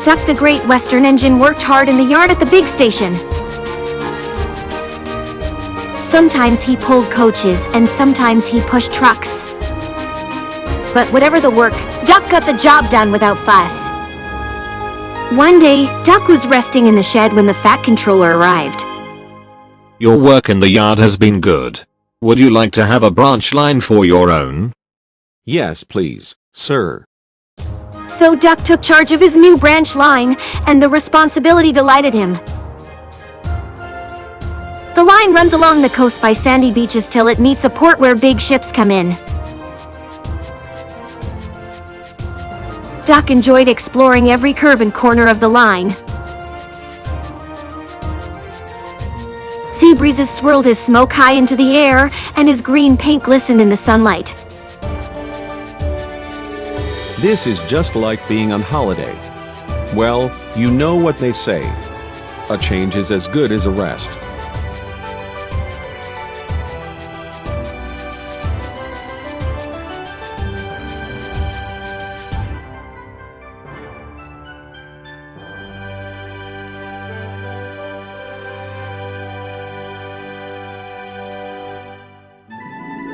Duck the Great Western engine worked hard in the yard at the big station. Sometimes he pulled coaches and sometimes he pushed trucks. But whatever the work, Duck got the job done without fuss. One day, Duck was resting in the shed when the fat controller arrived. Your work in the yard has been good. Would you like to have a branch line for your own? Yes, please, sir. So Duck took charge of his new branch line, and the responsibility delighted him. The line runs along the coast by sandy beaches till it meets a port where big ships come in. Duck enjoyed exploring every curve and corner of the line. Sea breezes swirled his smoke high into the air, and his green paint glistened in the sunlight. This is just like being on holiday. Well, you know what they say. A change is as good as a rest.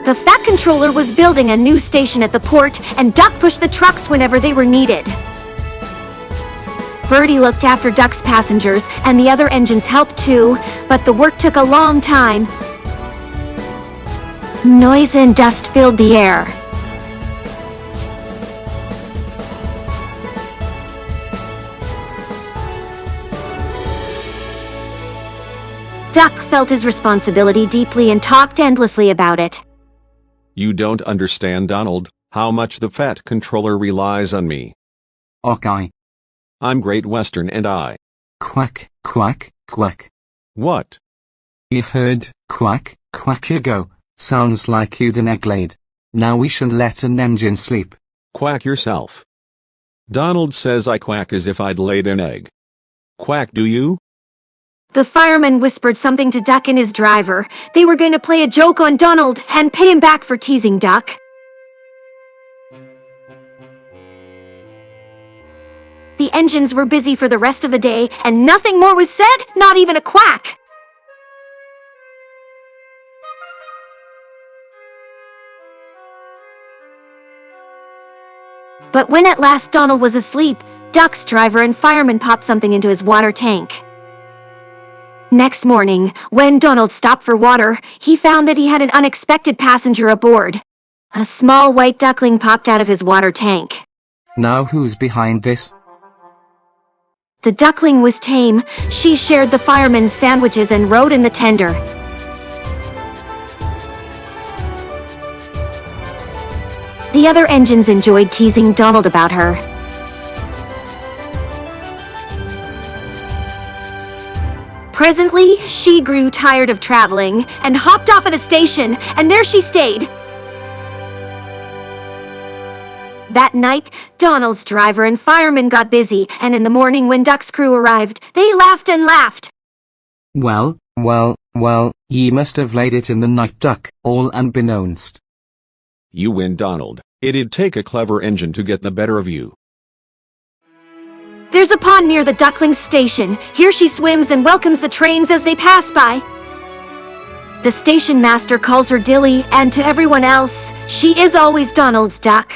The Fat Controller was building a new station at the port, and Duck pushed the trucks whenever they were needed. Birdie looked after Duck's passengers, and the other engines helped too, but the work took a long time. Noise and dust filled the air. Duck felt his responsibility deeply and talked endlessly about it. You don't understand, Donald, how much the Fat Controller relies on me. Okay. I'm Great Western and I. Quack, quack, quack. What? You heard, quack, quack you go. Sounds like you'd an egg laid. Now we should let an engine sleep. Quack yourself. Donald says I quack as if I'd laid an egg. Quack, do you? The fireman whispered something to Duck and his driver. They were going to play a joke on Donald and pay him back for teasing Duck. The engines were busy for the rest of the day, and nothing more was said, not even a quack. But when at last Donald was asleep, Duck's driver and fireman popped something into his water tank. Next morning, when Donald stopped for water, he found that he had an unexpected passenger aboard. A small white duckling popped out of his water tank. Now who's behind this? The duckling was tame. She shared the fireman's sandwiches and rode in the tender. The other engines enjoyed teasing Donald about her. Presently, she grew tired of traveling and hopped off at a station, and there she stayed. That night, Donald's driver and fireman got busy, and in the morning when Duck's crew arrived, they laughed and laughed. Well, ye must have laid it in the night, Duck, all unbeknownst. You win, Donald. It'd take a clever engine to get the better of you. There's a pond near the duckling's station. Here she swims and welcomes the trains as they pass by. The station master calls her Dilly, and to everyone else, she is always Donald's duck.